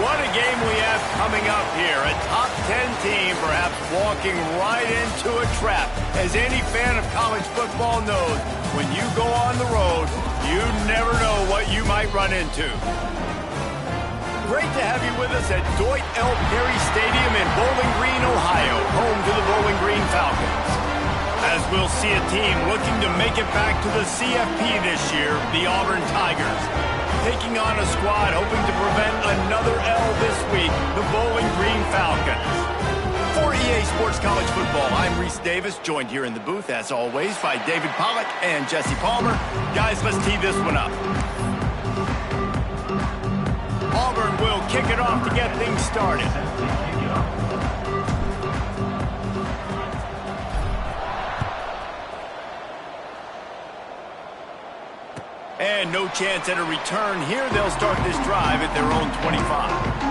What a game we have coming up here. A top 10 team perhaps walking right into a trap. As any fan of college football knows, when you go on the road, you never know what you might run into. Great to have you with us at Deutsch L. Perry Stadium in Bowling Green, Ohio, home to the Bowling Green Falcons. As we'll see a team looking to make it back to the CFP this year, the Auburn Tigers. Taking on a squad hoping to prevent another L this week, the Bowling Green Falcons. For EA Sports College Football, I'm Reese Davis, joined here in the booth, as always, by David Pollack and Jesse Palmer. Guys, let's tee this one up. Auburn will kick it off to get things started. And no chance at a return here. They'll start this drive at their own 25.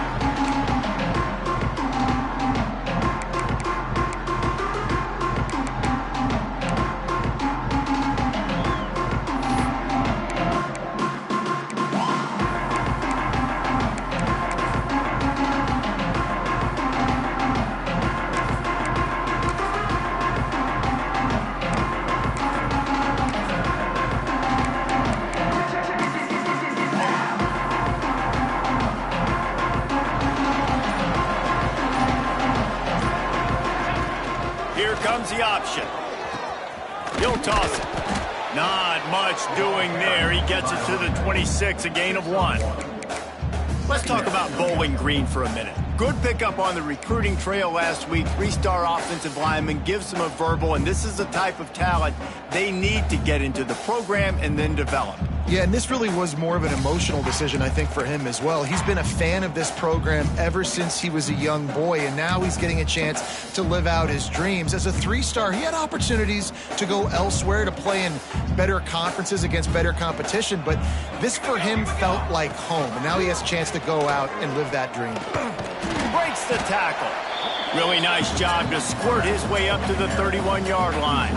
The option. He'll toss it. Not much doing there. He gets it to the 26, a gain of 1. Let's talk about Bowling Green for a minute. Good pickup on the recruiting trail last week. 3-star offensive lineman gives them a verbal, and this is the type of talent they need to get into the program and then develop. Yeah, and this really was more of an emotional decision, I think, for him as well. He's been a fan of this program ever since he was a young boy, and now he's getting a chance to live out his dreams. As a 3-star, he had opportunities to go elsewhere, to play in better conferences against better competition, but this for him felt like home, and now he has a chance to go out and live that dream. Breaks the tackle. Really nice job to squirt his way up to the 31-yard line.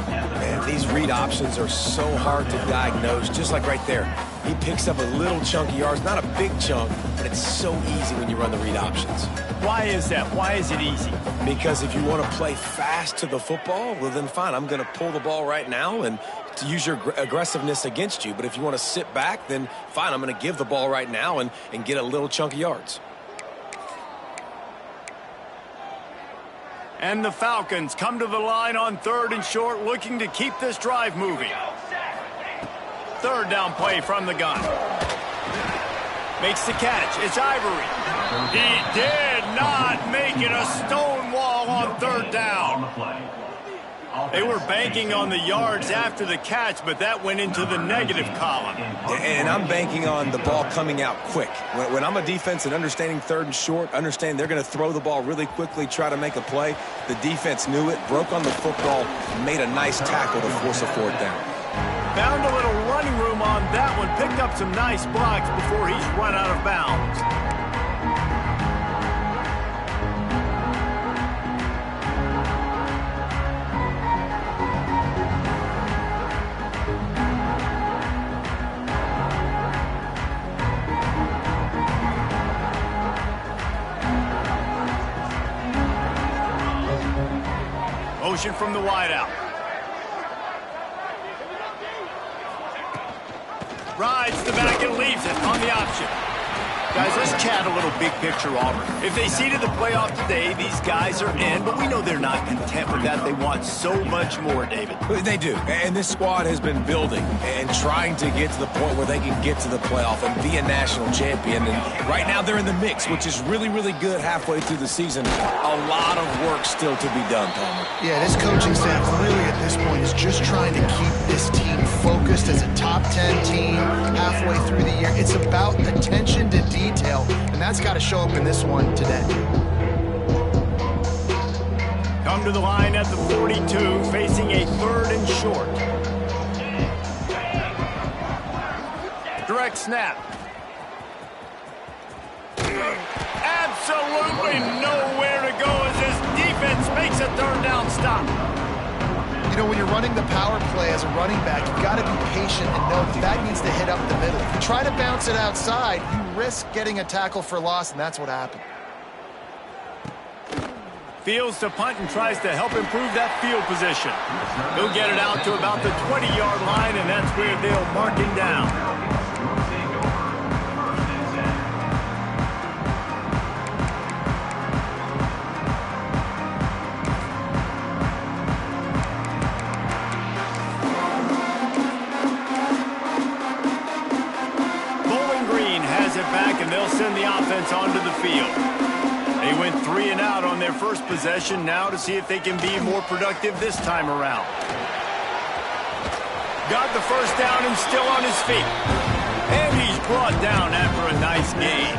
Man, these read options are so hard to diagnose, just like right there. He picks up a little chunk of yards, not a big chunk, but it's so easy when you run the read options. Why is that? Why is it easy? Because if you want to play fast to the football, well then fine, I'm going to pull the ball right now and to use your aggressiveness against you. But if you want to sit back, then fine, I'm going to give the ball right now and get a little chunk of yards. And the Falcons come to the line on 3rd and short, looking to keep this drive moving. 3rd down play from the gun. Makes the catch. It's Ivory. He did not make it a stone wall on 3rd down. They were banking on the yards after the catch, but that went into the negative column. And I'm banking on the ball coming out quick. When I'm a defense and understanding 3rd and short, understand they're going to throw the ball really quickly, try to make a play. The defense knew it, broke on the football, made a nice tackle to force a 4th down. Found a little running room on that one, picked up some nice blocks before he's run out of bounds. Motion from the wideout. Rides the back and leaves it on the option. Guys, let's chat a little big picture Auburn. If they seeded the playoff today, these guys are in, but we know they're not content with that. They want so much more, David. They do, and this squad has been building and trying to get to the point where they can get to the playoff and be a national champion. And right now they're in the mix, which is really, really good halfway through the season. A lot of work still to be done, Palmer. Yeah, this coaching staff really at this point is just trying to keep this team focused as a top 10 team halfway through the year. It's about attention to detail, and that's got to show up in this one today. Come to the line at the 42, facing a 3rd and short. Direct snap. Absolutely nowhere to go as this defense makes a 3rd down stop. You know, when you're running the power play as a running back, you've got to be patient and know that needs to hit up the middle. If you try to bounce it outside, you risk getting a tackle for loss, and that's what happened. Fields to punt and tries to help improve that field position. He'll get it out to about the 20-yard line, and that's where they'll mark him down. And they'll send the offense onto the field. They went 3 and out on their first possession, now to see if they can be more productive this time around. Got the first down and still on his feet. And he's brought down after a nice gain.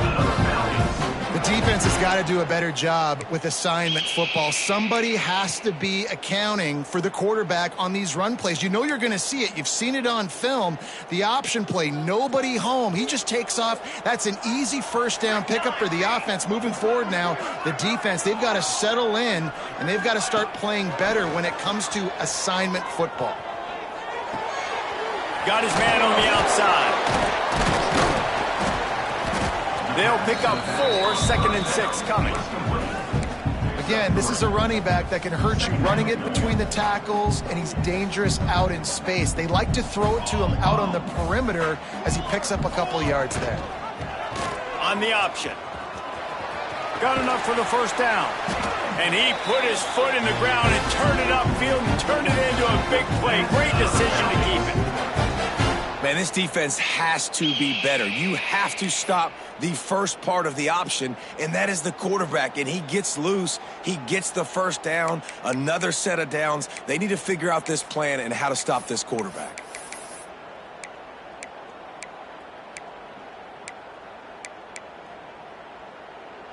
The defense has got to do a better job with assignment football. Somebody has to be accounting for the quarterback on these run plays. You know you're going to see it. You've seen it on film. The option play, nobody home. He just takes off. That's an easy first down pickup for the offense. Moving forward now, the defense, they've got to settle in, and they've got to start playing better when it comes to assignment football. Got his man on the outside. They'll pick up 4, 2nd and 6 coming. Again, this is a running back that can hurt you running it between the tackles, and he's dangerous out in space. They like to throw it to him out on the perimeter as he picks up a couple of yards there. On the option. Got enough for the first down. And he put his foot in the ground and turned it upfield and turned it into a big play. Great decision to keep it. Man, this defense has to be better. You have to stop the first part of the option, and that is the quarterback. And he gets loose. He gets the first down, another set of downs. They need to figure out this plan and how to stop this quarterback.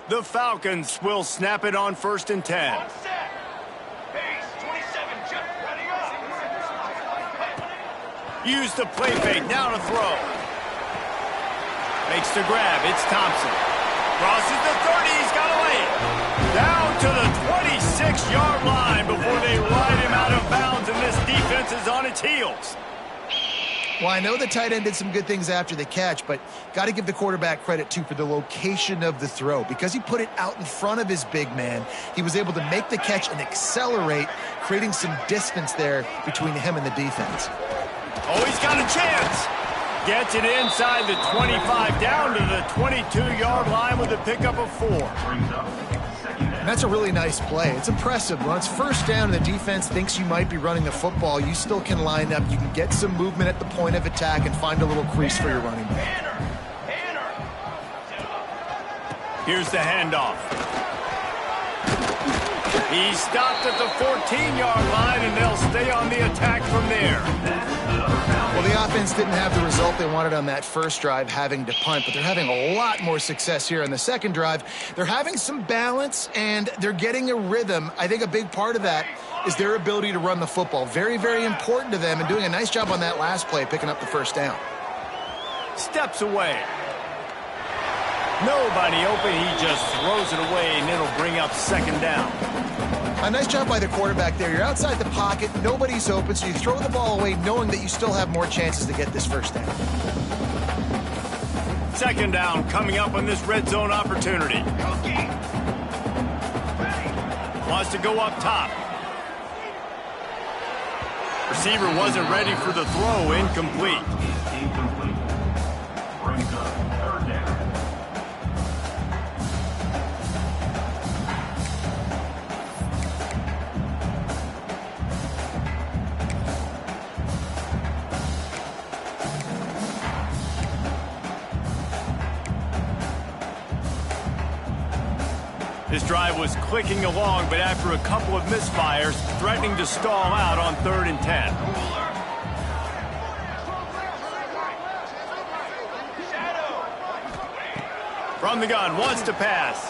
The Falcons will snap it on 1st and 10. Use the play fake, now to throw. Makes the grab, it's Thompson. Crosses the 30, he's got to lay it. Down to the 26-yard line before they ride him out of bounds, and this defense is on its heels. Well, I know the tight end did some good things after the catch, but got to give the quarterback credit, too, for the location of the throw. Because he put it out in front of his big man, he was able to make the catch and accelerate, creating some distance there between him and the defense. Oh, he's got a chance. Gets it inside the 25, down to the 22-yard line with a pickup of 4. And that's a really nice play. It's impressive. When it's first down and the defense thinks you might be running the football, you still can line up. You can get some movement at the point of attack and find a little crease for your running back. Here's the handoff. He stopped at the 14-yard line, and they'll stay on the attack from there. Well, the offense didn't have the result they wanted on that first drive, having to punt, but they're having a lot more success here on the second drive. They're having some balance, and they're getting a rhythm. I think a big part of that is their ability to run the football. Very, very important to them, and doing a nice job on that last play, picking up the first down. Steps away. Nobody open, he just throws it away, and it'll bring up 2nd down. A nice job by the quarterback there. You're outside the pocket, nobody's open, so you throw the ball away knowing that you still have more chances to get this first down. 2nd down coming up on this red zone opportunity. Wants to go up top. Receiver wasn't ready for the throw, incomplete. Brings up 3rd down. This drive was clicking along, but after a couple of misfires, threatening to stall out on 3rd and 10. From the gun, wants to pass.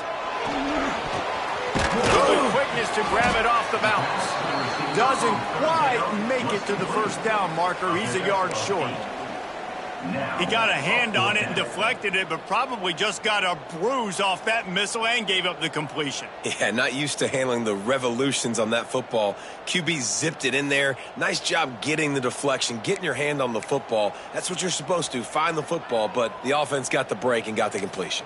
Good quickness to grab it off the bounce. Doesn't quite make it to the first down marker. He's a yard short. He got a hand on it and deflected it, but probably just got a bruise off that missile and gave up the completion. Yeah, not used to handling the revolutions on that football. QB zipped it in there. Nice job getting the deflection, getting your hand on the football. That's what you're supposed to, find the football, but the offense got the break and got the completion.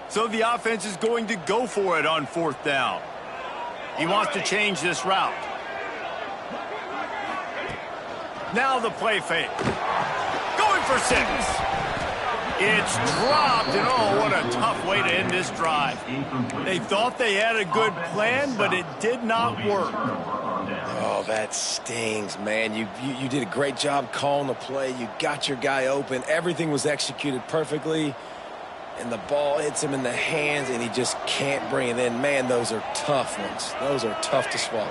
So the offense is going to go for it on 4th down. He wants to change this route. Now the play fake. Going for 6. It's dropped, and oh, what a tough way to end this drive. They thought they had a good plan, but it did not work. Oh, that stings, man. You did a great job calling the play. You got your guy open. Everything was executed perfectly, and the ball hits him in the hands, and he just can't bring it in. Man, those are tough ones. Those are tough to swallow.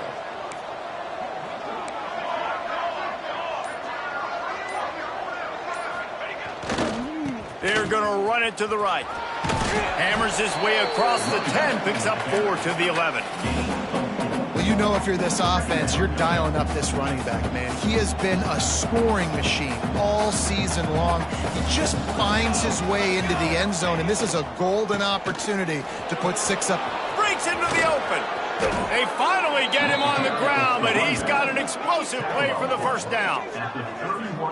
They're going to run it to the right. Hammers his way across the 10, picks up 4 to the 11. Well, you know if you're this offense, you're dialing up this running back, man. He has been a scoring machine all season long. He just finds his way into the end zone, and this is a golden opportunity to put 6 up. Breaks into the open. They finally get him on the ground, but he's got an explosive play for the first down.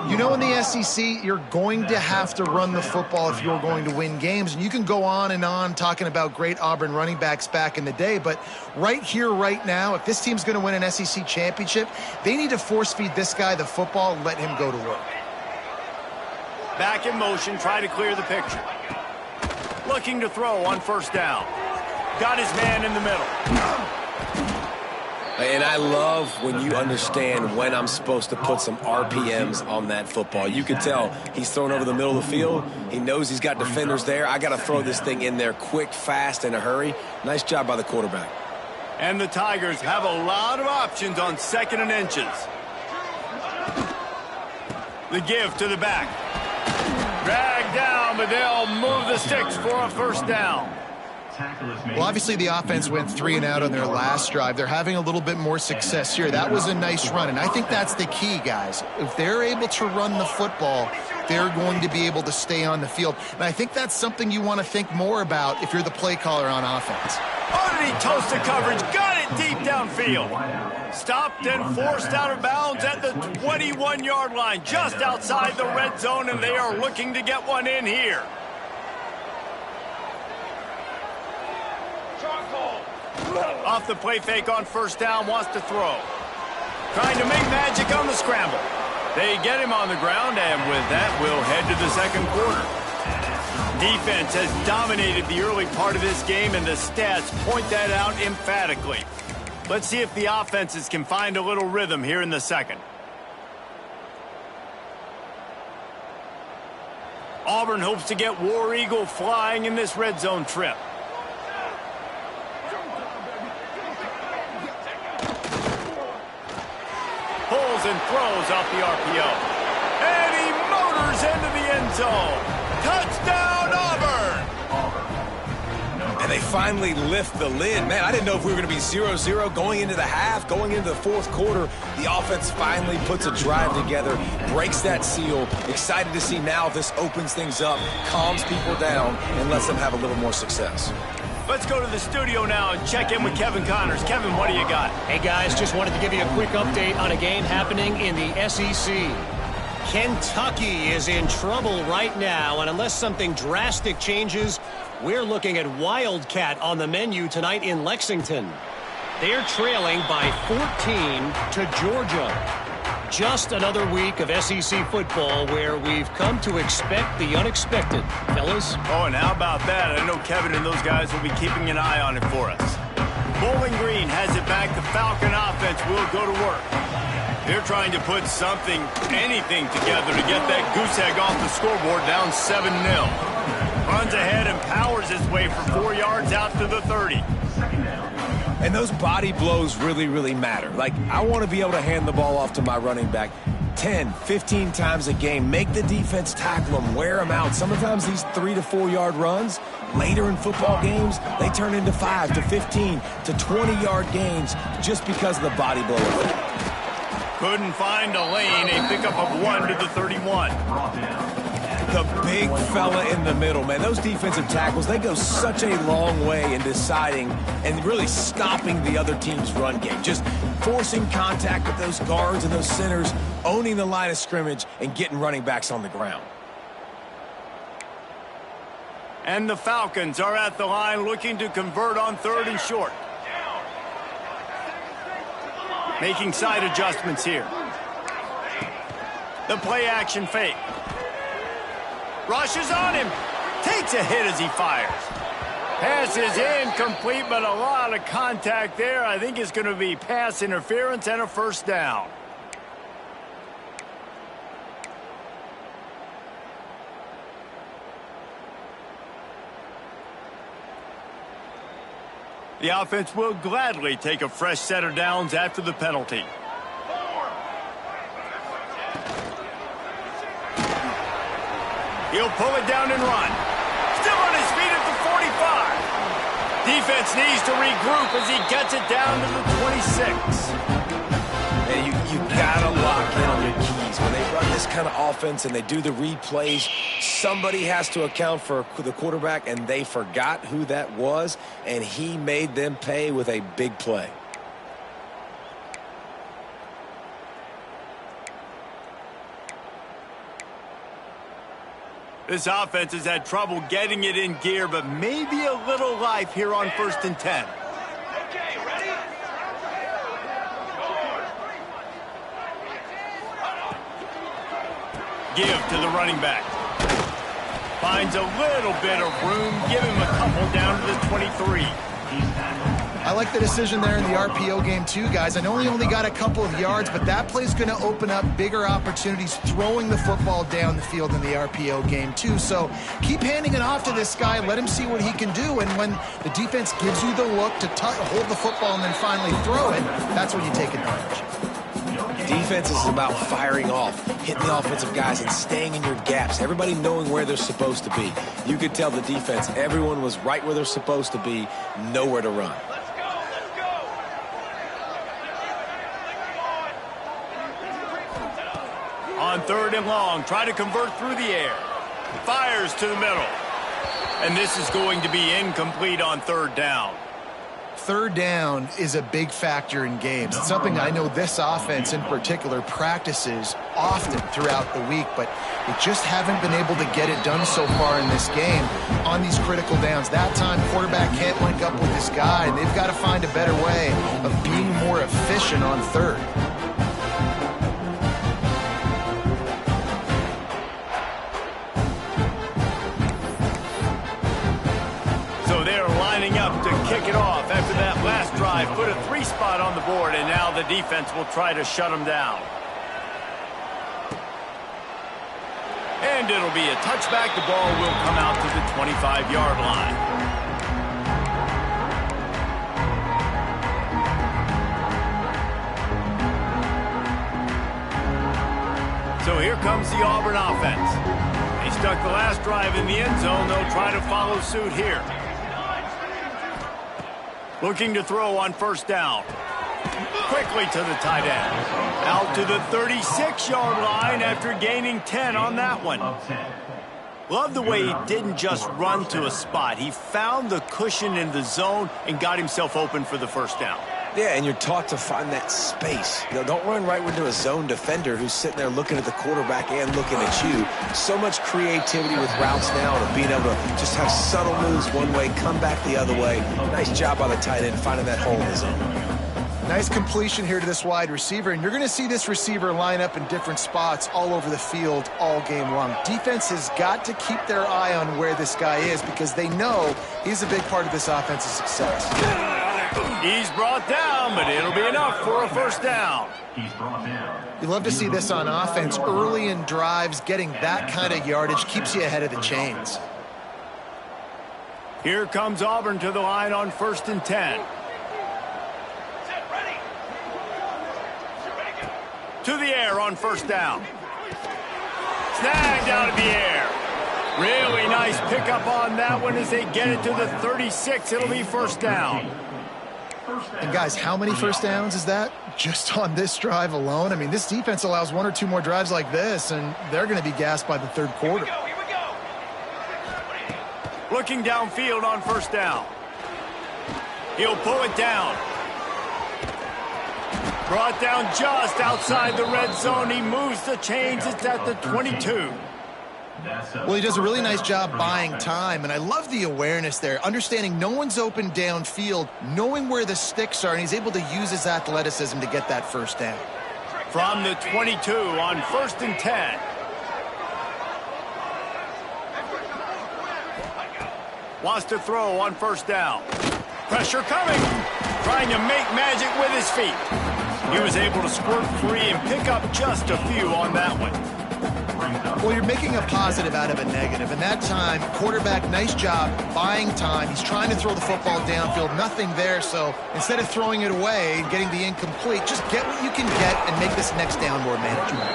You know, in the SEC, you're going to have to run the football if you're going to win games. And you can go on and on talking about great Auburn running backs back in the day, but right here, right now, if this team's going to win an SEC championship, they need to force-feed this guy the football and let him go to work. Back in motion, try to clear the picture. Looking to throw on 1st down. Got his man in the middle. And I love when you understand when I'm supposed to put some RPMs on that football. You can tell he's thrown over the middle of the field. He knows he's got defenders there. I got to throw this thing in there quick, fast, in a hurry. Nice job by the quarterback. And the Tigers have a lot of options on 2nd and inches. The give to the back. Drag down, but they'll move the sticks for a 1st down. Well, obviously the offense went 3 and out on their last drive. They're having a little bit more success here. That was a nice run, and I think that's the key, guys. If they're able to run the football, they're going to be able to stay on the field. And I think that's something you want to think more about if you're the play caller on offense. Underneath toasted coverage, got it deep downfield. Stopped and forced out of bounds at the 21-yard line, just outside the red zone, and they are looking to get one in here. Off the play fake on 1st down, wants to throw. Trying to make magic on the scramble. They get him on the ground, and with that, we'll head to the 2nd quarter. Defense has dominated the early part of this game, and the stats point that out emphatically. Let's see if the offenses can find a little rhythm here in the 2nd. Auburn hopes to get War Eagle flying in this red zone trip. Pulls and throws off the RPO. And he motors into the end zone. Touchdown, Auburn! And they finally lift the lid. Man, I didn't know if we were going to be 0-0 going into the half, going into the 4th quarter. The offense finally puts a drive together, breaks that seal. Excited to see now if this opens things up, calms people down, and lets them have a little more success. Let's go to the studio now and check in with Kevin Connors. Kevin, what do you got? Hey, guys, just wanted to give you a quick update on a game happening in the SEC. Kentucky is in trouble right now, and unless something drastic changes, we're looking at Wildcat on the menu tonight in Lexington. They're trailing by 14 to Georgia. Just another week of SEC football where we've come to expect the unexpected, fellas. Oh, and how about that? I know Kevin and those guys will be keeping an eye on it for us. Bowling Green has it back. The Falcon offense will go to work. They're trying to put something, anything together to get that goose egg off the scoreboard down 7-0. Runs ahead and powers his way for 4 yards out to the 30. And those body blows really, really matter. Like, I want to be able to hand the ball off to my running back 10, 15 times a game. Make the defense tackle them, wear them out. Sometimes these 3 to 4 yard runs, later in football games, they turn into 5 to 15 to 20 yard gains just because of the body blow. Couldn't find a lane. A pickup of 1 to the 31. The big fella in the middle, man. Those defensive tackles, they go such a long way in deciding and really stopping the other team's run game. Just forcing contact with those guards and those centers, owning the line of scrimmage, and getting running backs on the ground. And the Falcons are at the line looking to convert on 3rd and short. Making side adjustments here. The play action fake. Rushes on him. Takes a hit as he fires. Pass is incomplete, but a lot of contact there. I think it's going to be pass interference and a first down. The offense will gladly take a fresh set of downs after the penalty. He'll pull it down and run. Still on his feet at the 45. Defense needs to regroup as he gets it down to the 26. And you gotta lock in on your keys. When they run this kind of offense and they do the replays, somebody has to account for the quarterback, and they forgot who that was, and he made them pay with a big play. This offense has had trouble getting it in gear, but maybe a little life here on 1st and 10. Okay, ready? Give to the running back. Finds a little bit of room. Give him a couple down to the 23. I like the decision there in the RPO game too, guys. I know he only got a couple of yards, but that play's going to open up bigger opportunities throwing the football down the field in the RPO game too. So keep handing it off to this guy. Let him see what he can do. And when the defense gives you the look to hold the football and then finally throw it, that's when you take advantage. Defense is about firing off, hitting the offensive guys and staying in your gaps. Everybody knowing where they're supposed to be. You could tell the defense, everyone was right where they're supposed to be, nowhere to run. On 3rd and long, try to convert through the air. Fires to the middle. And this is going to be incomplete on 3rd down. 3rd down is a big factor in games. It's something I know this offense in particular practices often throughout the week, but they just haven't been able to get it done so far in this game on these critical downs. That time, quarterback can't link up with this guy, and they've got to find a better way of being more efficient on 3rd. Kick it off after that last drive. Put a 3-spot on the board, and now the defense will try to shut them down. And it'll be a touchback. The ball will come out to the 25-yard line. So here comes the Auburn offense. They stuck the last drive in the end zone. They'll try to follow suit here. Looking to throw on 1st down. Quickly to the tight end. Out to the 36-yard line after gaining 10 on that one. Love the way he didn't just run to a spot. He found the cushion in the zone and got himself open for the 1st down. Yeah, and you're taught to find that space. You know, don't run right into a zone defender who's sitting there looking at the quarterback and looking at you. So much creativity with routes now and being able to just have subtle moves one way, come back the other way. Nice job by the tight end finding that hole in the zone. Nice completion here to this wide receiver, and you're going to see this receiver line up in different spots all over the field all game long. Defense has got to keep their eye on where this guy is because they know he's a big part of this offense's success. He's brought down, but it'll be enough for a 1st down. You love to see this on offense. Early in drives, getting that kind of yardage keeps you ahead of the chains. Here comes Auburn to the line on 1st and 10. To the air on 1st down. Snagged out of the air. Really nice pickup on that one as they get it to the 36. It'll be 1st down. And guys, how many 1st downs is that? just on this drive alone. I mean, this defense allows 1 or 2 more drives like this, and they're going to be gassed by the third quarter. Here we go. Looking downfield on first down. He'll pull it down. Brought down just outside the red zone. He moves the chains. It's at the 22. Well, he does a really nice job buying time, and I love the awareness there, understanding no one's open downfield, knowing where the sticks are, and he's able to use his athleticism to get that first down. From the 22 on 1st and 10. Wants to throw on first down. Pressure coming. Trying to make magic with his feet. He was able to squirt free and pick up just a few on that one. Well, you're making a positive out of a negative, and that time, quarterback, nice job buying time. He's trying to throw the football downfield, nothing there, so instead of throwing it away and getting the incomplete, just get what you can get and make this next down more manageable.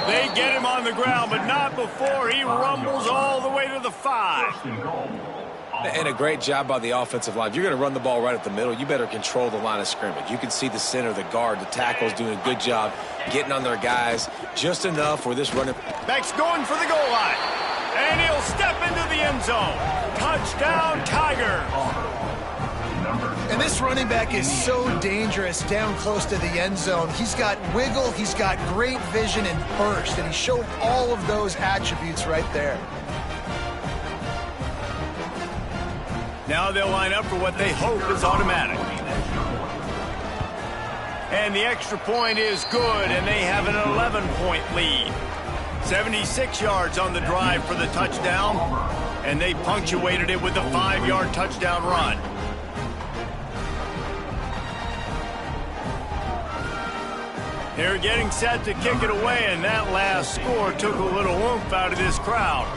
They get him on the ground, but not before he rumbles all the way to the 5. And a great job by the offensive line. If you're going to run the ball right at the middle, you better control the line of scrimmage. You can see the center, the guard, the tackles doing a good job getting on their guys just enough where this running. Back's going for the goal line. And he'll step into the end zone. Touchdown, Tigers. And this running back is so dangerous down close to the end zone. He's got wiggle, he's got great vision and burst, and he showed all of those attributes right there. Now they'll line up for what they hope is automatic. And the extra point is good, and they have an 11-point lead. 76 yards on the drive for the touchdown, and they punctuated it with a 5-yard touchdown run. They're getting set to kick it away, and that last score took a little oomph out of this crowd.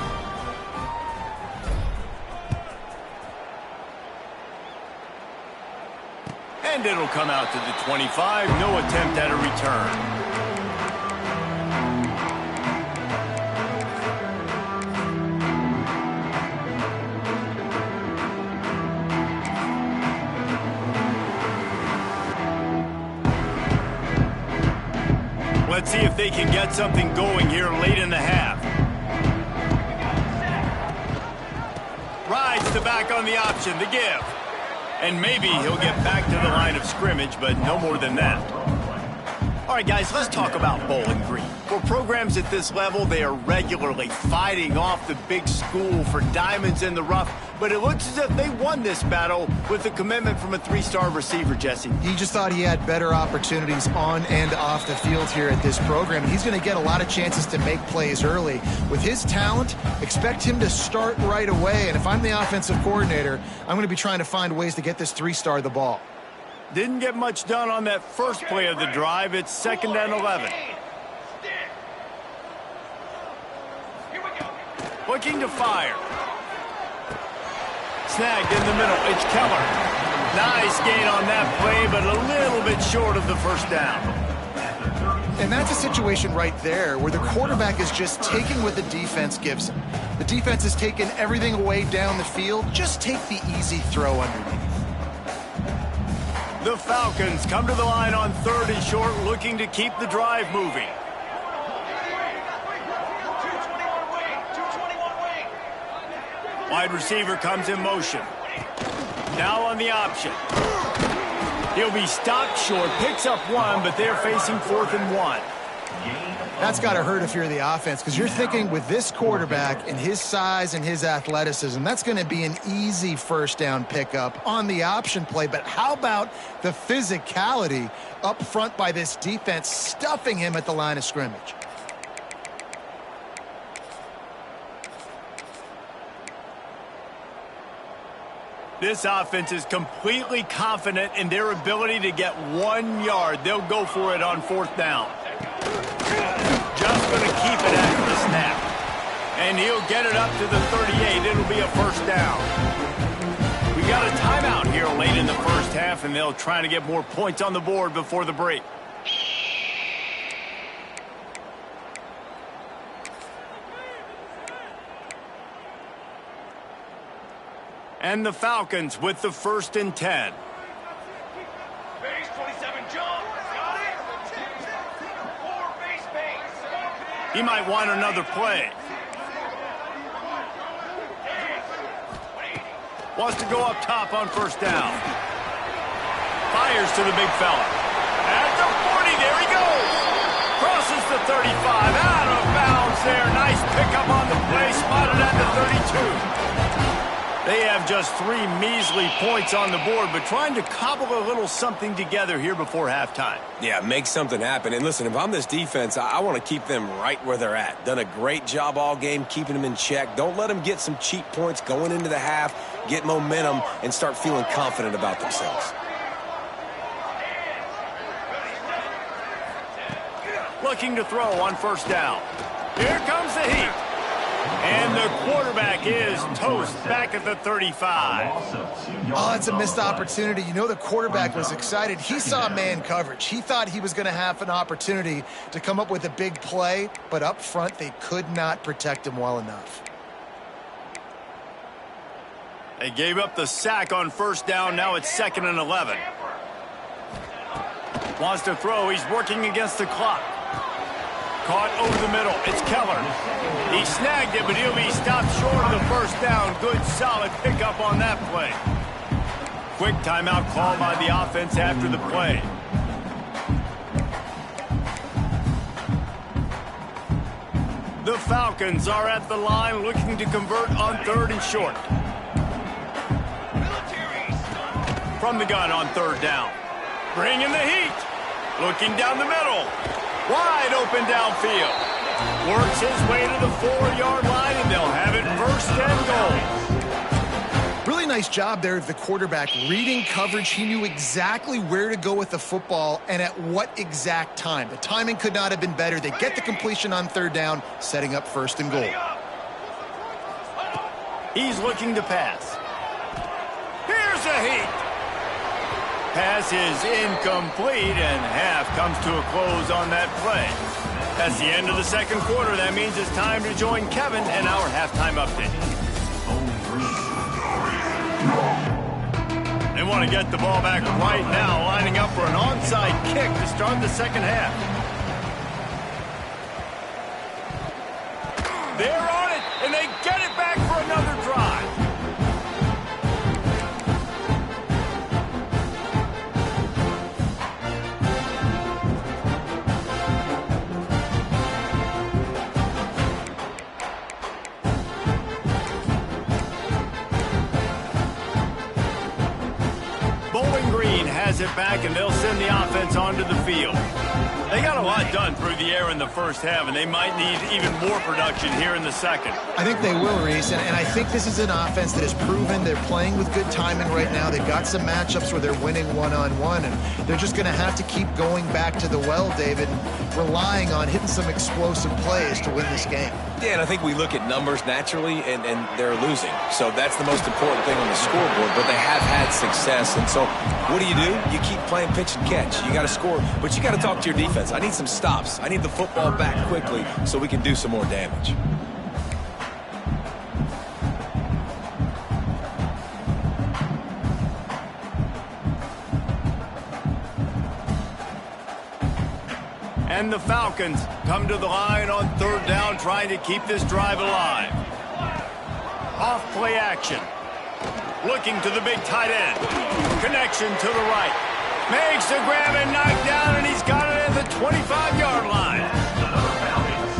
And it'll come out to the 25. No attempt at a return. Let's see if they can get something going here late in the half. Rides the back on the option, the give. And maybe he'll get back to the line of scrimmage, but no more than that. All right, guys, let's talk about Bowling Green. For programs at this level, they are regularly fighting off the big school for diamonds in the rough, but it looks as if they won this battle with a commitment from a 3-star receiver, Jesse. He just thought he had better opportunities on and off the field here at this program. He's going to get a lot of chances to make plays early. With his talent, expect him to start right away, and if I'm the offensive coordinator, I'm going to be trying to find ways to get this 3-star the ball. Didn't get much done on that first play of the drive. It's 2nd and 11. Looking to fire. Snagged in the middle. It's Keller. Nice gain on that play, but a little bit short of the first down. And that's a situation right there where the quarterback is just taking what the defense gives him. The defense has taken everything away down the field. Just take the easy throw underneath. The Falcons come to the line on 3rd and short, looking to keep the drive moving. Wide receiver comes in motion. Now on the option. He'll be stopped short, picks up 1, but they're facing 4th and 1. That's got to hurt if you're the offense, because you're thinking with this quarterback and his size and his athleticism, that's going to be an easy first down pickup on the option play. But how about the physicality up front by this defense, stuffing him at the line of scrimmage? This offense is completely confident in their ability to get 1 yard. They'll go for it on 4th down. Just going to keep it after the snap. And he'll get it up to the 38. It'll be a first down. We got a timeout here late in the first half, and they'll try to get more points on the board before the break. And the Falcons with the 1st and 10. Base 27, jump. Got it. He might want another play. Wants to go up top on first down. Fires to the big fella. At the 40, there he goes. Crosses the 35, out of bounds there. Nice pickup on the play, spotted at the 32. They have just 3 measly points on the board, but trying to cobble a little something together here before halftime. Yeah, make something happen. And listen, if I'm this defense, I want to keep them right where they're at. Done a great job all game keeping them in check. Don't let them get some cheap points going into the half, get momentum, and start feeling confident about themselves. Looking to throw on first down. Here comes the heat. And the quarterback is toast back at the 35. Oh, it's a missed opportunity. You know the quarterback was excited. He saw man coverage. He thought he was going to have an opportunity to come up with a big play, but up front they could not protect him well enough. They gave up the sack on first down. Now it's 2nd and 11. Wants to throw. He's working against the clock. Caught over the middle. It's Keller. He snagged it, but he'll be stopped short of the first down. Good, solid pickup on that play. Quick timeout called by the offense after the play. The Falcons are at the line looking to convert on 3rd and short. From the gun on 3rd down. Bringing the heat. Looking down the middle. Wide open downfield. Works his way to the 4-yard line, and they'll have it 1st and goal. Really nice job there of the quarterback reading coverage. He knew exactly where to go with the football and at what exact time. The timing could not have been better. They get the completion on 3rd down, setting up 1st and goal. He's looking to pass. Here's a heat. Pass is incomplete, and half comes to a close on that play. That's the end of the 2nd quarter. That means it's time to join Kevin and our halftime update. They want to get the ball back right now, lining up for an onside kick to start the 2nd half. They're on it, and they get it back for another drive. Has it back, and they'll send the offense onto the field. They got a lot done through the air in the 1st half, and they might need even more production here in the 2nd. I think they will, Reese, and I think this is an offense that has proven they're playing with good timing right now. They've got some matchups where they're winning one-on-one, and they're just going to have to keep going back to the well, David, and relying on hitting some explosive plays to win this game. Yeah, and I think we look at numbers naturally, and they're losing. So that's the most important thing on the scoreboard, but they have had success. And so what do? You keep playing pitch and catch. You got to score, but you got to talk to your defense. I need some stops. I need the football back quickly so we can do some more damage. And the Falcons come to the line on 3rd down, trying to keep this drive alive. Off play action. Looking to the big tight end. Connection to the right. Makes the grab and knocked down, and he's got it at the 25-yard line.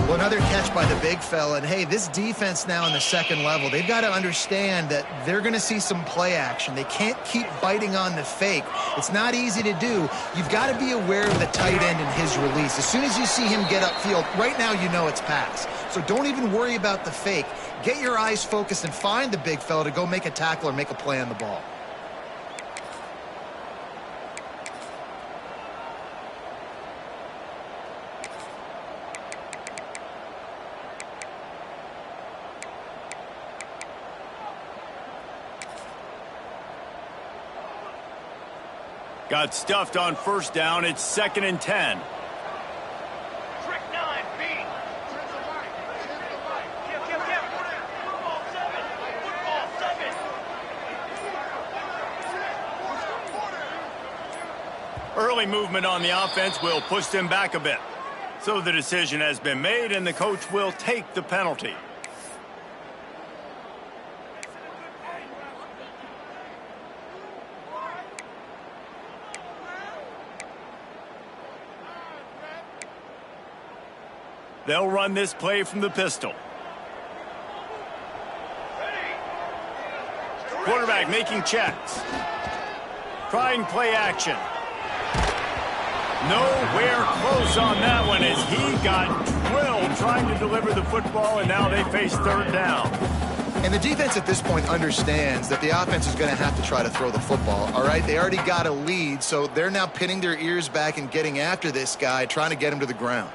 Well, another catch by the big fella. And, hey, this defense now in the 2nd level, they've got to understand that they're going to see some play action. They can't keep biting on the fake. It's not easy to do. You've got to be aware of the tight end and his release. As soon as you see him get upfield, right now you know it's pass. So don't even worry about the fake. Get your eyes focused and find the big fella to go make a tackle or make a play on the ball. Got stuffed on 1st down. It's 2nd and 10. Trick 9, B. Football 7. Football 7. Early movement on the offense will push them back a bit. So the decision has been made, and the coach will take the penalty. They'll run this play from the pistol. Quarterback making checks. Trying play action. Nowhere close on that one as he got drilled trying to deliver the football, and now they face third down. And the defense at this point understands that the offense is going to have to try to throw the football, all right? They already got a lead, so they're now pinning their ears back and getting after this guy, trying to get him to the ground.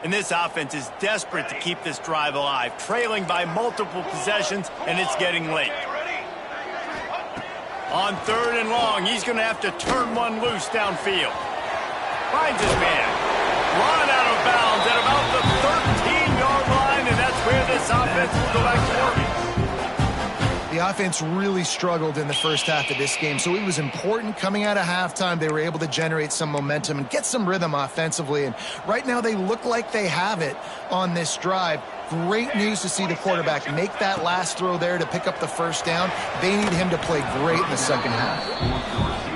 And this offense is desperate to keep this drive alive, trailing by multiple possessions, and it's getting late. On third and long, he's going to have to turn one loose downfield. Finds his man. Run out of bounds at about the 13-yard line, and that's where this offense will go back to work. The offense really struggled in the first half of this game, so it was important coming out of halftime. They were able to generate some momentum and get some rhythm offensively, and right now they look like they have it on this drive. Great news to see the quarterback make that last throw there to pick up the first down. They need him to play great in the second half.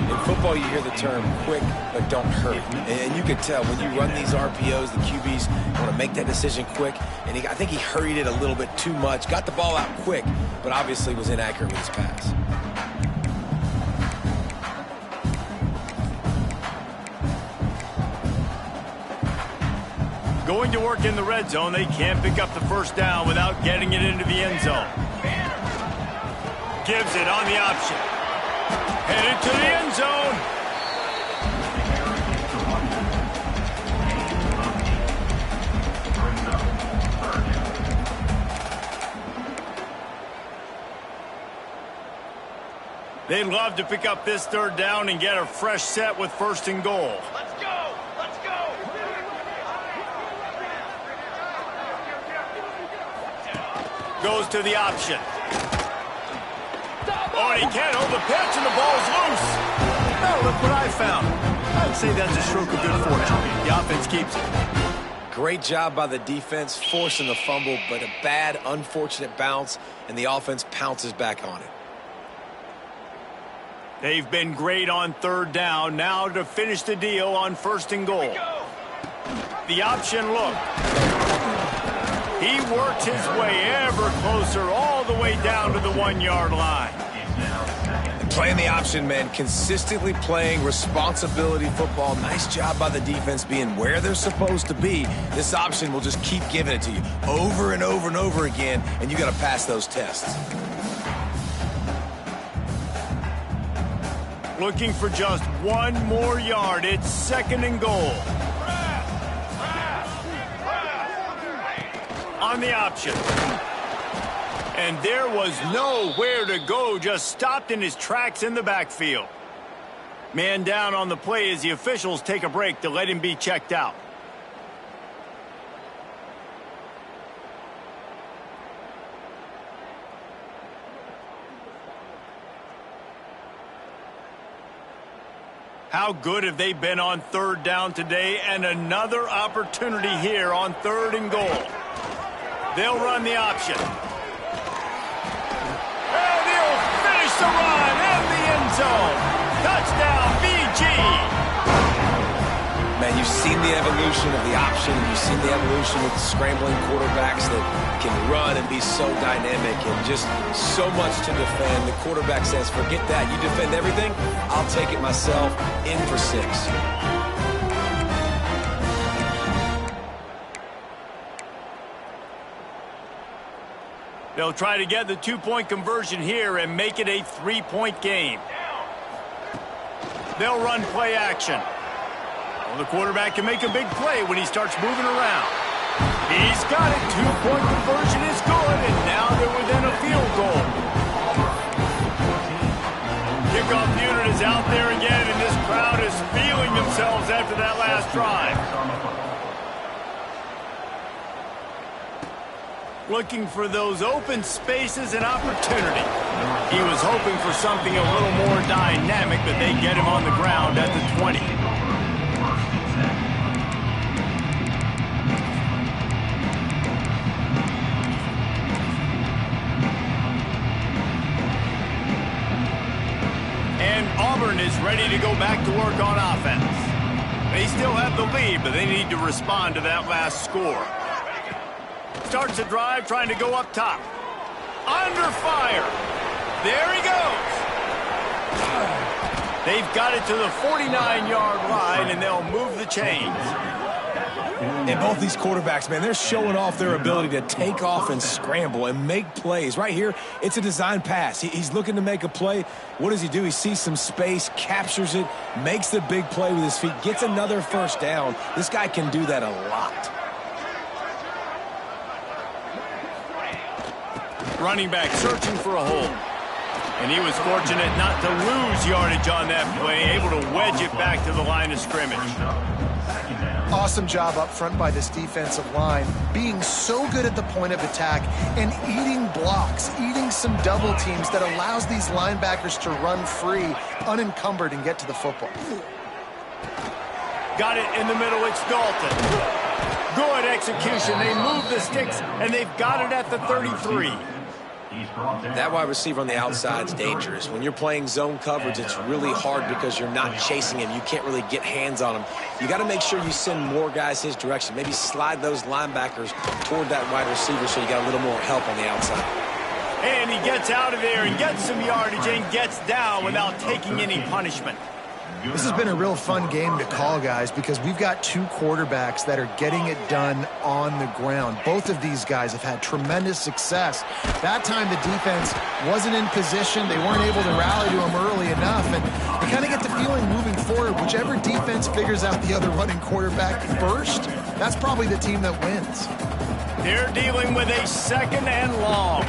In football, you hear the term quick but don't hurt. And you can tell when you run these RPOs, the QBs want to make that decision quick. And I think he hurried it a little bit too much. Got the ball out quick, but obviously was inaccurate with his pass. Going to work in the red zone. They can't pick up the first down without getting it into the end zone. Gives it on the option. Headed to the end zone. They'd love to pick up this third down and get a fresh set with first and goal. Let's go! Let's go! Goes to the option. Oh, and he can't hold the pitch, and the ball's loose. Oh, look what I found. I'd say that's a stroke of good fortune. The offense keeps it. Great job by the defense, forcing the fumble, but a bad, unfortunate bounce, and the offense pounces back on it. They've been great on third down. Now to finish the deal on first and goal. The option look. He works his way ever closer all the way down to the 1-yard line. Playing the option, man, consistently playing responsibility football. Nice job by the defense being where they're supposed to be. This option will just keep giving it to you over and over and over again, and you got to pass those tests. Looking for just one more yard. It's second and goal. On the option. And there was nowhere to go, just stopped in his tracks in the backfield. Man down on the play as the officials take a break to let him be checked out. How good have they been on third down today? And another opportunity here on third and goal. They'll run the option. And he'll finish the run in the end zone. Touchdown, BG. Man, you've seen the evolution of the option. You've seen the evolution with the scrambling quarterbacks that can run and be so dynamic and just so much to defend. The quarterback says, forget that. You defend everything, I'll take it myself. In for 6. They'll try to get the 2-point conversion here and make it a 3-point game. They'll run play action. Well, the quarterback can make a big play when he starts moving around. He's got it. 2-point conversion is good, and now they're within a field goal. Kickoff unit is out there again, and this crowd is feeling themselves after that last drive. Looking for those open spaces and opportunity. He was hoping for something a little more dynamic, but they get him on the ground at the 20. is ready to go back to work on offense. They still have the lead, but they need to respond to that last score. Starts a drive trying to go up top. Under fire. There he goes. They've got it to the 49-yard line, and they'll move the chains. And both these quarterbacks, man, they're showing off their ability to take off and scramble and make plays. Right here, it's a design pass. He's looking to make a play. What does he do? He sees some space, captures it, makes the big play with his feet, gets another first down. This guy can do that a lot. Running back searching for a hole. And he was fortunate not to lose yardage on that play, able to wedge it back to the line of scrimmage. Awesome job up front by this defensive line, being so good at the point of attack and eating blocks, eating some double teams that allows these linebackers to run free, unencumbered, and get to the football. Got it in the middle, it's Dalton. Good execution, they move the sticks, and they've got it at the 33. That wide receiver on the outside is dangerous. When you're playing zone coverage, it's really hard because you're not chasing him. You can't really get hands on him. You got to make sure you send more guys his direction. Maybe slide those linebackers toward that wide receiver so you got a little more help on the outside. And he gets out of there and gets some yardage and gets down without taking any punishment. This has been a real fun game to call, guys, because we've got two quarterbacks that are getting it done on the ground. Both of these guys have had tremendous success. That time the defense wasn't in position. They weren't able to rally to him early enough. And you kind of get the feeling moving forward, whichever defense figures out the other running quarterback first, that's probably the team that wins. They're dealing with a second and long.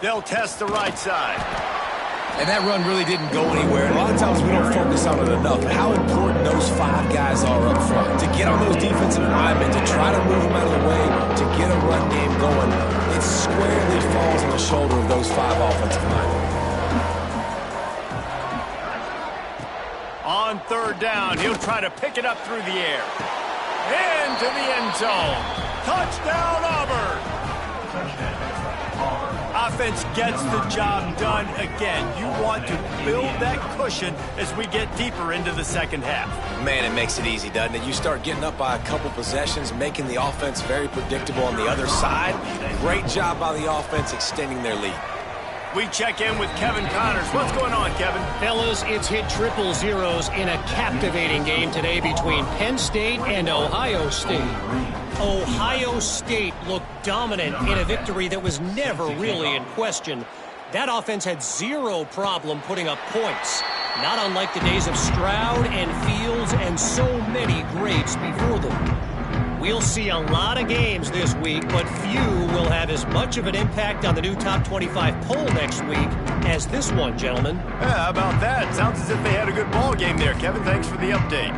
They'll test the right side. And that run really didn't go anywhere. A lot of times we don't focus on it enough. How important those five guys are up front. To get on those defensive linemen, to try to move them out of the way, to get a run game going, it squarely falls on the shoulder of those five offensive linemen. On third down, he'll try to pick it up through the air. Into the end zone. Touchdown, Auburn. Offense gets the job done again. You want to build that cushion as we get deeper into the second half. Man, it makes it easy, doesn't it? You start getting up by a couple possessions, making the offense very predictable on the other side. Great job by the offense extending their lead. We check in with Kevin Connors. What's going on, Kevin? Fellas, it's hit triple zeros in a captivating game today between Penn State and Ohio State. Ohio State looked dominant in a victory that was never really in question. That offense had zero problem putting up points, not unlike the days of Stroud and Fields and so many greats before them. We'll see a lot of games this week, but few will have as much of an impact on the new top 25 poll next week as this one, gentlemen. Yeah, how about that? Sounds as if they had a good ball game there, Kevin. Thanks for the update.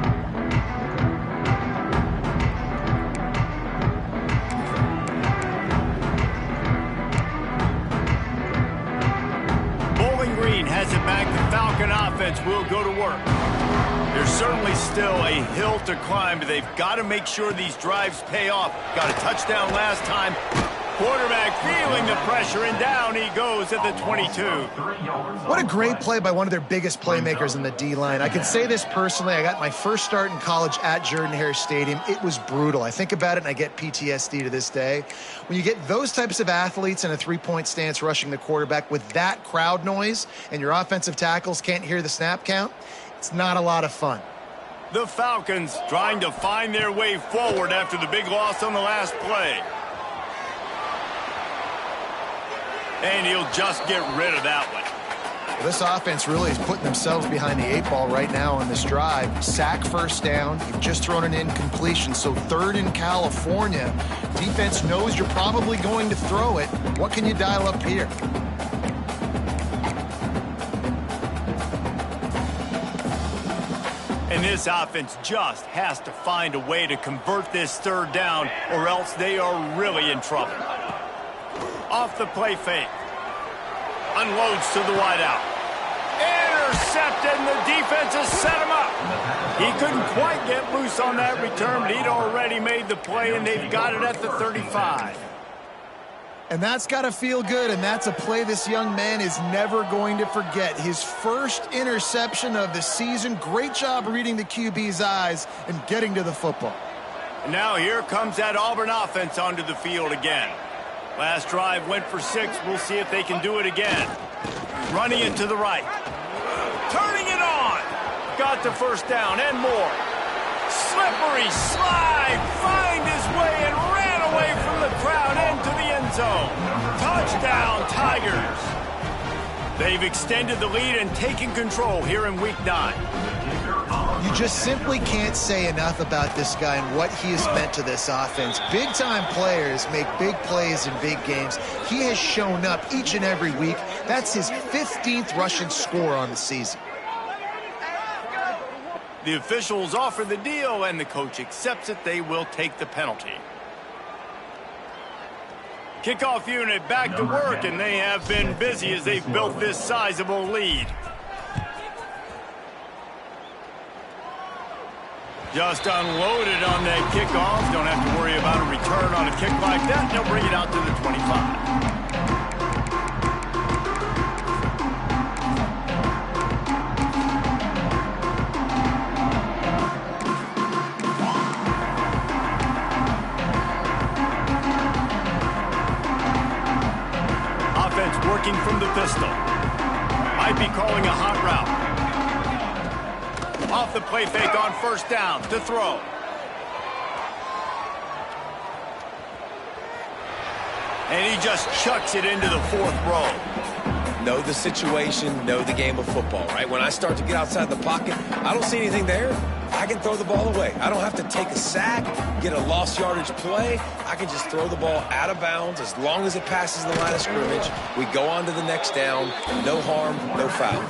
Bowling Green has it back. The Falcon offense will go to work. There's certainly still a hill to climb, but they've got to make sure these drives pay off. Got a touchdown last time. Quarterback feeling the pressure, and down he goes at the 22. What a great play by one of their biggest playmakers in the D-line. I can say this personally. I got my first start in college at Jordan-Hare Stadium. It was brutal. I think about it, and I get PTSD to this day. When you get those types of athletes in a three-point stance rushing the quarterback with that crowd noise, and your offensive tackles can't hear the snap count, it's not a lot of fun. The Falcons trying to find their way forward after the big loss on the last play. And he'll just get rid of that one. This offense really is putting themselves behind the eight ball right now on this drive. Sack first down. You've just thrown an incompletion, so third in California. Defense knows you're probably going to throw it. What can you dial up here? And this offense just has to find a way to convert this third down, or else they are really in trouble. Off the play fake. Unloads to the wideout. Intercepted, and the defense has set him up. He couldn't quite get loose on that return, but he'd already made the play, and they've got it at the 35. And that's got to feel good, and that's a play this young man is never going to forget. His first interception of the season. Great job reading the QB's eyes and getting to the football. And now here comes that Auburn offense onto the field again. Last drive went for 6. We'll see if they can do it again. Running it to the right. Turning it on. Got the first down and more. Slippery slide. Find his way and ran away from the crowd into the end zone. Touchdown, Tigers. They've extended the lead and taken control here in Week 9. You just simply can't say enough about this guy and what he has meant to this offense. Big-time players make big plays in big games. He has shown up each and every week. That's his 15th rushing score on the season. The officials offer the deal, and the coach accepts it. They will take the penalty. Kickoff unit back to work, and they have been busy as they've built this sizable lead. Just unloaded on that kickoff. Don't have to worry about a return on a kick like that. They'll bring it out to the 25. Working from the pistol. Might be calling a hot route. Off the play fake on first down to throw. And he just chucks it into the 4th row. Know the situation, know the game of football, right? When I start to get outside the pocket, I don't see anything there. I can throw the ball away. I don't have to take a sack, get a lost yardage play. I can just throw the ball out of bounds as long as it passes the line of scrimmage. We go on to the next down. No harm, no foul.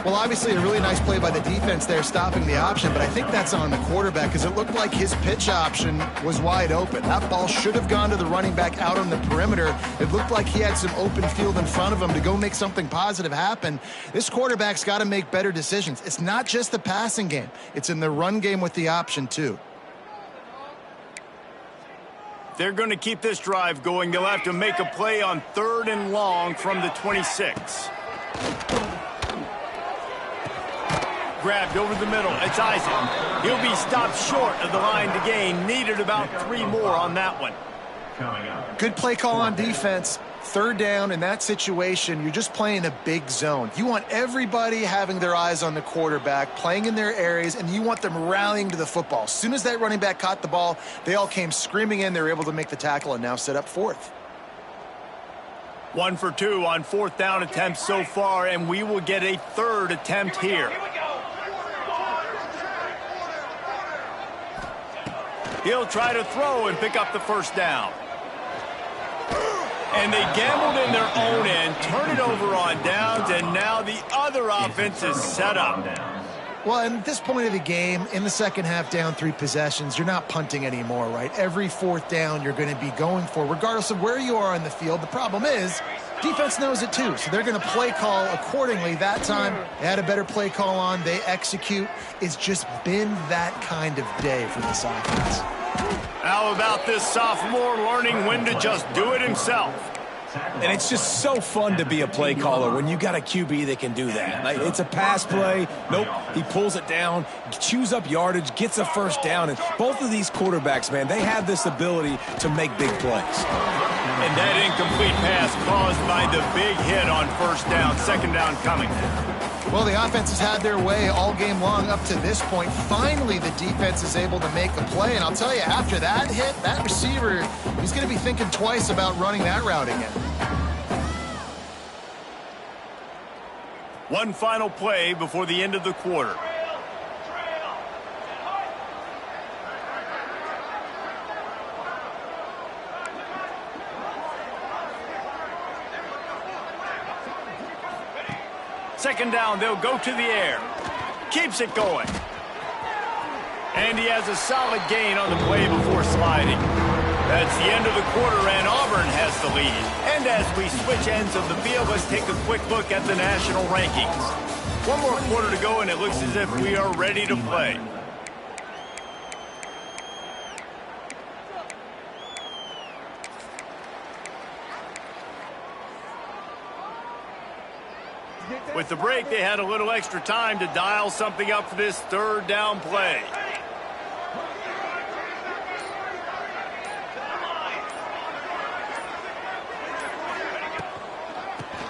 Well, obviously a really nice play by the defense there stopping the option, but I think that's on the quarterback because it looked like his pitch option was wide open. That ball should have gone to the running back out on the perimeter. It looked like he had some open field in front of him to go make something positive happen. This quarterback's got to make better decisions. It's not just the passing game. It's in the run game with the option, too. They're going to keep this drive going. They'll have to make a play on 3rd and long from the 26. Grabbed over the middle. It's Isaac. He'll be stopped short of the line to gain. Needed about 3 more on that one. Good play call on defense. 3rd down in that situation, you're just playing a big zone. You want everybody having their eyes on the quarterback, playing in their areas, and you want them rallying to the football. As soon as that running back caught the ball, they all came screaming in. They were able to make the tackle and now set up 4th. 1 for 2 on 4th down attempts so far, and we will get a 3rd attempt here. He'll try to throw and pick up the first down. And they gambled in their own end, turn it over on downs, and now the other offense is set up. Well, at this point of the game, in the second half, down 3 possessions, you're not punting anymore, right? Every 4th down you're going to be going for, regardless of where you are on the field. The problem is, defense knows it too, so they're going to play call accordingly. That time, they had a better play call on. They execute. It's just been that kind of day for this offense. How about this sophomore learning when to just do it himself? And it's just so fun to be a play caller when you got a QB that can do that. Like, it's a pass play. Nope, he pulls it down, chews up yardage, gets a first down. And both of these quarterbacks, man, they have this ability to make big plays. And that incomplete pass caused by the big hit on first down, 2nd down coming. Well, the offense has had their way all game long up to this point. Finally, the defense is able to make a play. And I'll tell you, after that hit, that receiver, he's going to be thinking twice about running that route again. One final play before the end of the quarter. Second down, they'll go to the air. Keeps it going. And he has a solid gain on the play before sliding. That's the end of the quarter, and Auburn has the lead. And as we switch ends of the field, let's take a quick look at the national rankings. One more quarter to go, and it looks as if we are ready to play. With the break, they had a little extra time to dial something up for this third down play.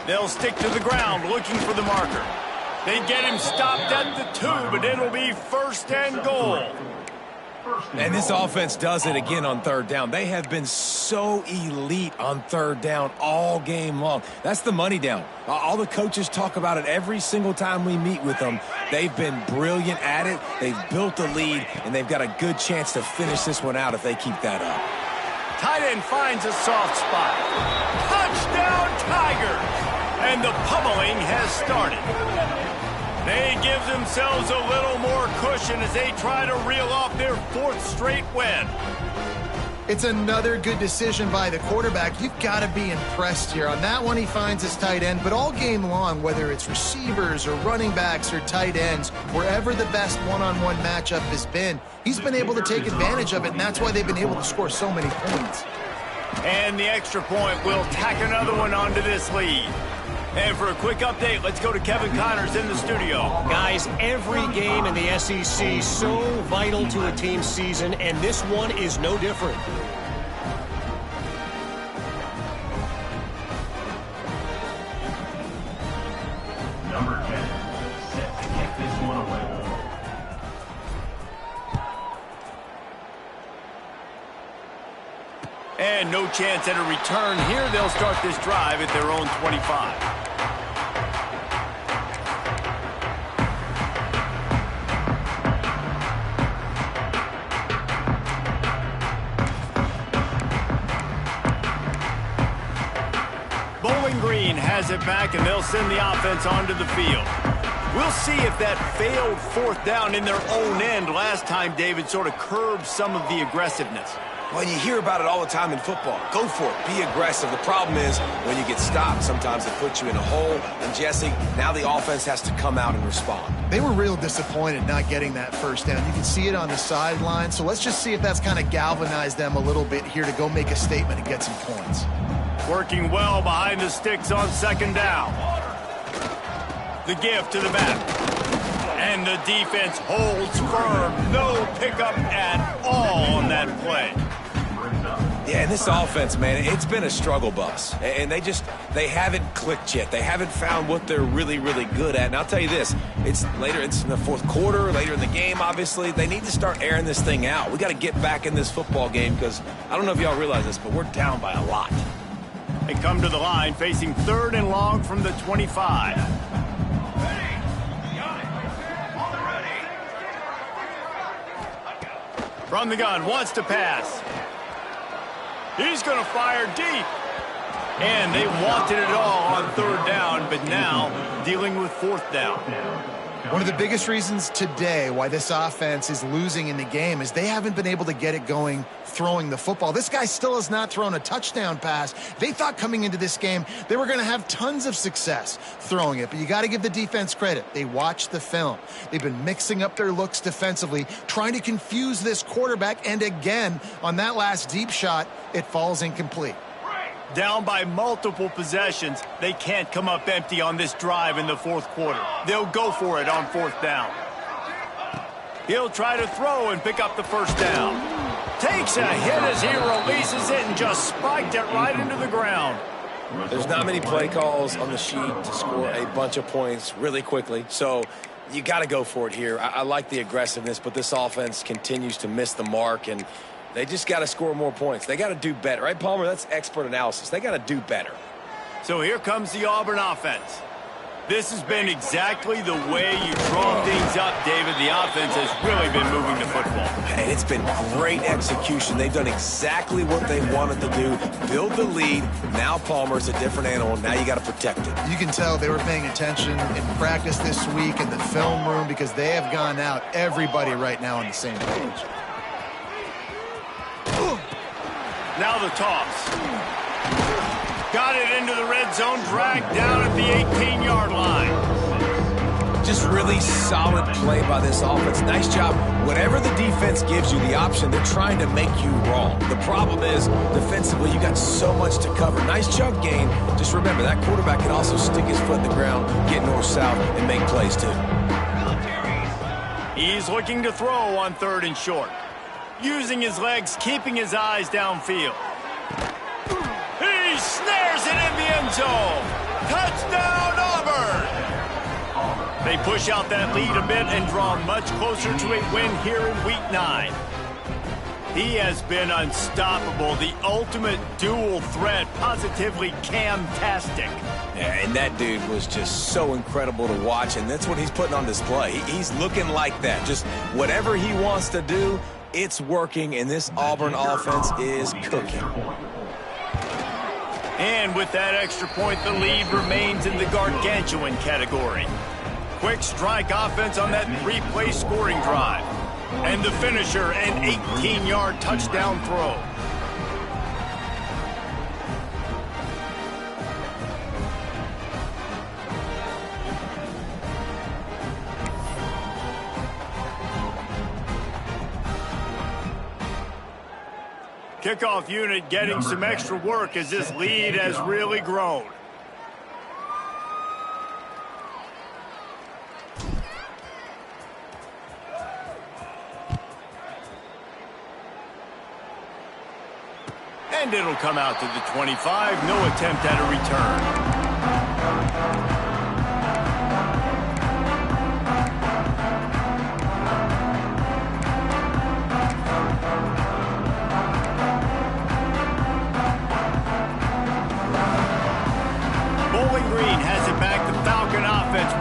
They'll stick to the ground looking for the marker. They get him stopped at the 2, but it'll be 1st and goal. And this offense does it again on third down. They have been so elite on third down all game long. That's the money down. All the coaches talk about it every single time we meet with them. They've been brilliant at it. They've built the lead, and they've got a good chance to finish this one out if they keep that up. Tight end finds a soft spot. Touchdown, Tigers! And the pummeling has started. They give themselves a little more cushion as they try to reel off their 4th straight win. It's another good decision by the quarterback. You've got to be impressed here. On that one, he finds his tight end, but all game long, whether it's receivers or running backs or tight ends, wherever the best one-on-one matchup has been, he's been able to take advantage of it, and that's why they've been able to score so many points. And the extra point will tack another one onto this lead. And for a quick update, let's go to Kevin Connors in the studio. Guys, every game in the SEC so vital to a team's season, and this one is no different. Number 10, set to kick this one away. And no chance at a return here. They'll start this drive at their own 25. Bowling Green has it back, and they'll send the offense onto the field. We'll see if that failed 4th down in their own end last time, David, sort of curbed some of the aggressiveness. Well, you hear about it all the time in football. Go for it. Be aggressive. The problem is when you get stopped, sometimes it puts you in a hole. And, Jesse, now the offense has to come out and respond. They were real disappointed not getting that 1st down. You can see it on the sideline. So let's just see if that's kind of galvanized them a little bit here to go make a statement and get some points. Working well behind the sticks on 2nd down. The give to the back. And the defense holds firm. No pickup at all on that play. Yeah, and this offense, man, it's been a struggle bus. And they haven't clicked yet. They haven't found what they're really, really good at. And I'll tell you this, it's in the 4th quarter, later in the game, obviously. They need to start airing this thing out. We got to get back in this football game because I don't know if y'all realize this, but we're down by a lot. They come to the line facing 3rd and long from the 25. From the gun, wants to pass. He's going to fire deep. And they wanted it all on 3rd down, but now dealing with 4th down. One of the biggest reasons today why this offense is losing in the game is they haven't been able to get it going throwing the football. This guy still has not thrown a touchdown pass. They thought coming into this game they were going to have tons of success throwing it, but you got to give the defense credit. They watched the film. They've been mixing up their looks defensively, trying to confuse this quarterback, and again, on that last deep shot, it falls incomplete. Down by multiple possessions, they can't come up empty on this drive in the 4th quarter. They'll go for it on 4th down. He'll try to throw and pick up the 1st down. Takes a hit as he releases it and just spiked it right into the ground. There's not many play calls on the sheet to score a bunch of points really quickly, so you got to go for it here. I like the aggressiveness, but this offense continues to miss the mark, and they just got to score more points. They got to do better. Right, Palmer? That's expert analysis. They got to do better. So here comes the Auburn offense. This has been exactly the way you draw things up, David. The offense has really been moving the football. And it's been great execution. They've done exactly what they wanted to do. Build the lead. Now Palmer's a different animal. Now you got to protect it. You can tell they were paying attention in practice this week in the film room because they have gone out, everybody right now on the same page. Now the toss. Got it into the red zone, dragged down at the 18-yard line. Just really solid play by this offense. Nice job. Whatever the defense defense gives you the option, they're trying to make you wrong. The problem is, defensively, you got so much to cover. Nice chunk gain. Just remember, that quarterback can also stick his foot in the ground, get north-south, and make plays too. He's looking to throw on 3rd and short. Using his legs, keeping his eyes downfield. He snares it in the end zone. Touchdown, Auburn! They push out that lead a bit and draw much closer to a win here in Week 9. He has been unstoppable, the ultimate dual threat, positively Cam-tastic. Yeah, and that dude was just so incredible to watch, and that's what he's putting on display. He's looking like that. Just whatever he wants to do, it's working, and this Auburn offense is cooking. And with that extra point, the lead remains in the gargantuan category. Quick strike offense on that 3-play scoring drive. And the finisher, an 18-yard touchdown throw. Kickoff unit getting some extra work as this lead has really grown. And it'll come out to the 25. No attempt at a return.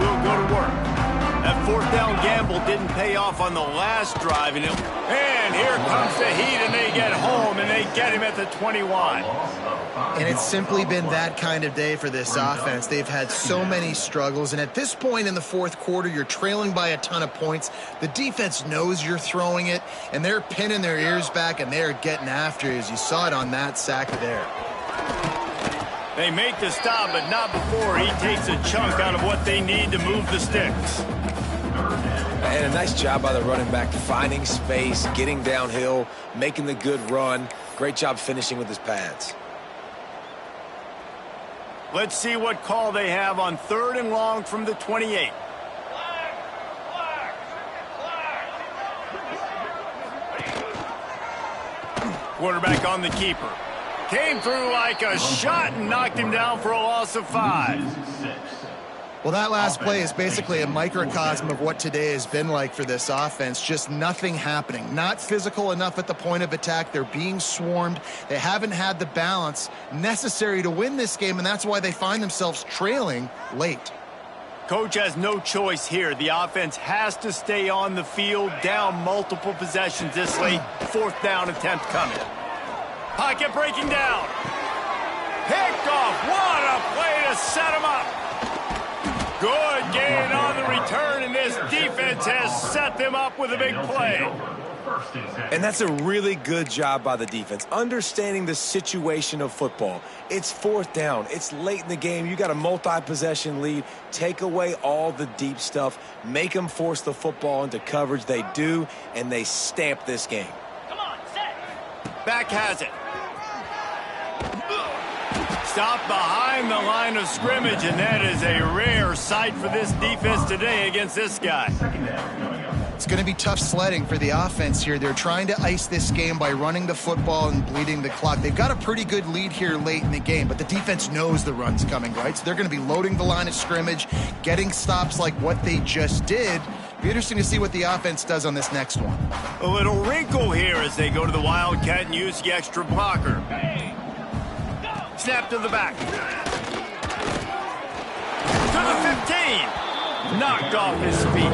Will go to work. That 4th down gamble didn't pay off on the last drive. And here comes the heat, and they get home, and they get him at the 21. And it's simply been that kind of day for this offense. They've had so many struggles, and at this point in the 4th quarter, you're trailing by a ton of points. The defense knows you're throwing it, and they're pinning their ears back, and they're getting after you, as you saw it on that sack there. They make the stop, but not before he takes a chunk out of what they need to move the sticks. And a nice job by the running back, finding space, getting downhill, making the good run. Great job finishing with his pads. Let's see what call they have on 3rd and long from the 28. Quarterback on the keeper. Came through like a shot and knocked him down for a loss of 5. Well, that last play is basically a microcosm of what today has been like for this offense. Just nothing happening. Not physical enough at the point of attack. They're being swarmed. They haven't had the balance necessary to win this game, and that's why they find themselves trailing late. Coach has no choice here. The offense has to stay on the field, down multiple possessions this late. 4th down attempt coming. Pocket breaking down. Picked off. What a play to set him up. Good gain on the return, and this defense has set them up with a big play. And that's a really good job by the defense, understanding the situation of football. It's 4th down. It's late in the game. You got a multi-possession lead. Take away all the deep stuff. Make them force the football into coverage. They do, and they stamp this game. Come on, set. Back has it. Stopped behind the line of scrimmage, and that is a rare sight for this defense today against this guy. It's going to be tough sledding for the offense here. They're trying to ice this game by running the football and bleeding the clock. They've got a pretty good lead here late in the game, but the defense knows the run's coming, right? So they're going to be loading the line of scrimmage, getting stops like what they just did. Be interesting to see what the offense does on this next one. A little wrinkle here as they go to the Wildcat and use the extra blocker. Snap to the back. To the 15. Knocked off his feet.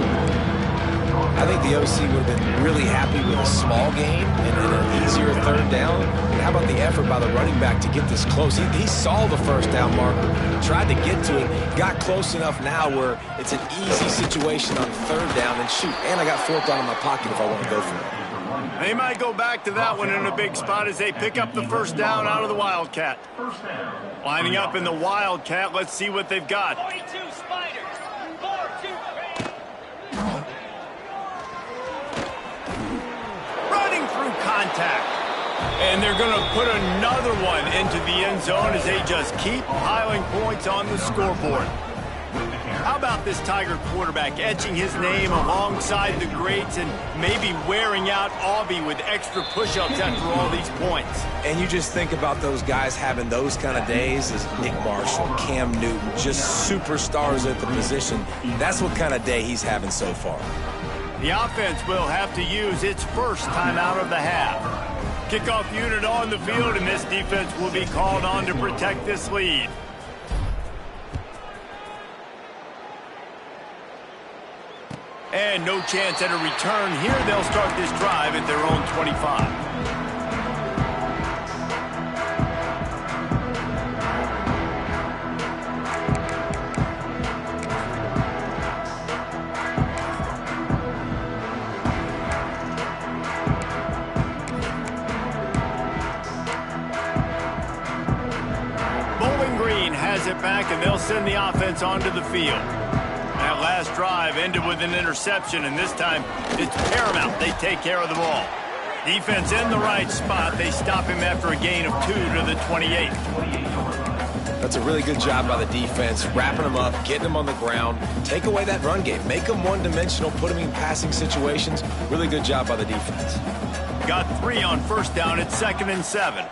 I think the OC would have been really happy with a small gain and an easier 3rd down. And how about the effort by the running back to get this close? He saw the 1st down marker, tried to get to it, got close enough now where it's an easy situation on 3rd down. And shoot, and I got 4th down in my pocket if I want to go for it. They might go back to that one in a big spot as they pick up the 1st down out of the Wildcat. Lining up in the Wildcat, let's see what they've got. 22 Spider. 4-2. contact. And they're going to put another one into the end zone as they just keep piling points on the scoreboard. How about this Tiger quarterback etching his name alongside the greats and maybe wearing out Auburn with extra push-ups after all these points? And you just think about those guys having those kind of days as Nick Marshall, Cam Newton, just superstars at the position. That's what kind of day he's having so far. The offense will have to use its first timeout of the half. Kickoff unit on the field, and this defense will be called on to protect this lead. And no chance at a return here. They'll start this drive at their own 25. Bowling Green has it back, and they'll send the offense onto the field. That last drive ended with an interception, and this time it's paramount they take care of the ball. Defense in the right spot. They stop him after a gain of 2 to the 28. That's a really good job by the defense, wrapping them up, getting them on the ground, take away that run game, make them one-dimensional, put them in passing situations. Really good job by the defense. Got 3 on first down at 2nd and 7.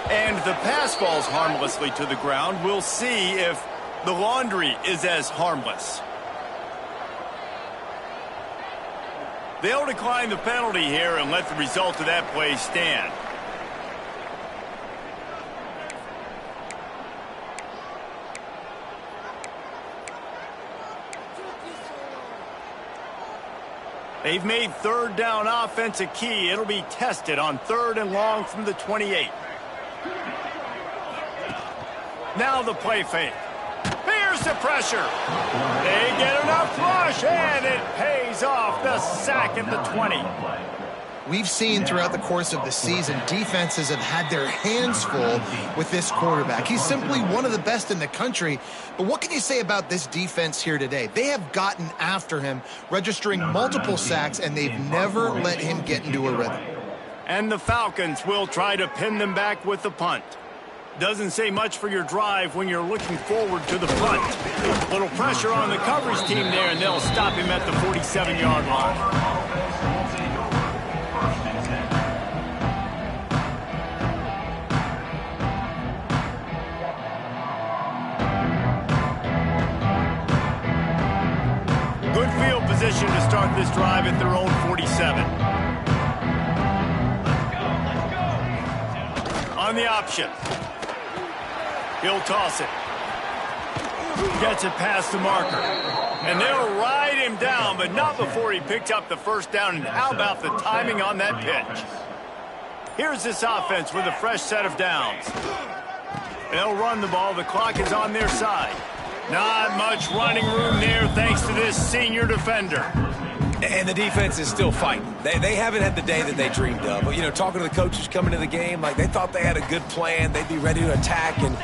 And the pass falls harmlessly to the ground. We'll see if the laundry is as harmless. They'll decline the penalty here and let the result of that play stand. They've made third down offense a key. It'll be tested on 3rd and long from the 28. Now the play fake. Here's the pressure. They get enough rush, and it pays off. The sack at the 20. We've seen throughout the course of the season, defenses have had their hands full with this quarterback. He's simply one of the best in the country. But what can you say about this defense here today? They have gotten after him, registering multiple sacks, and they've never let him get into a rhythm. And the Falcons will try to pin them back with the punt. Doesn't say much for your drive when you're looking forward to the front. Little pressure on the coverage team there, and they'll stop him at the 47-yard line. Good field position to start this drive at their own 47. On the option. He'll toss it. Gets it past the marker. And they'll ride him down, but not before he picks up the first down. And how about the timing on that pitch? Here's this offense with a fresh set of downs. They'll run the ball. The clock is on their side. Not much running room there thanks to this senior defender. And the defense is still fighting. They haven't had the day that they dreamed of. But, you know, talking to the coaches coming to the game, like they thought they had a good plan. They'd be ready to attack and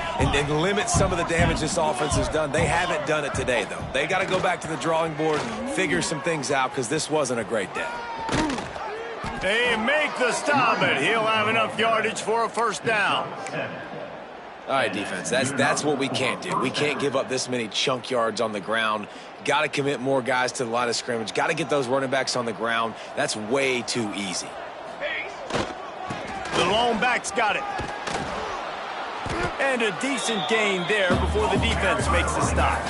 lim some of the damage this offense has done. They haven't done it today, though. They got to go back to the drawing board and figure some things out because this wasn't a great day. They make the stop, but he'll have enough yardage for a first down. All right, defense, that's what we can't do. We can't give up this many chunk yards on the ground. Got to commit more guys to the line of scrimmage. Got to get those running backs on the ground. That's way too easy. The lone back's got it. And a decent gain there before the defense makes the stop.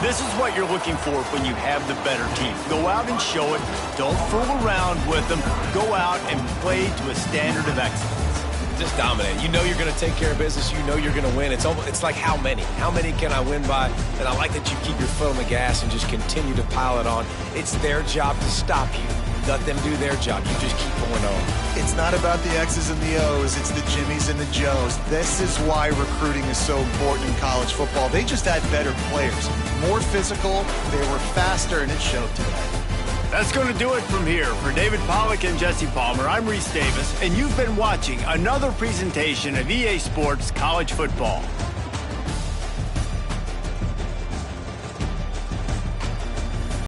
This is what you're looking for when you have the better team. Go out and show it. Don't fool around with them. Go out and play to a standard of excellence. Just dominate. You know you're going to take care of business. You know you're going to win. It's like how many? How many can I win by? And I like that you keep your foot on the gas and just continue to pile it on. It's their job to stop you. Let them do their job. You just keep going on. It's not about the X's and the O's. It's the Jimmies and the Joes. This is why recruiting is so important in college football. They just had better players. More physical. They were faster, and it showed today. That's going to do it from here. For David Pollack and Jesse Palmer, I'm Reese Davis, and you've been watching another presentation of EA Sports College Football.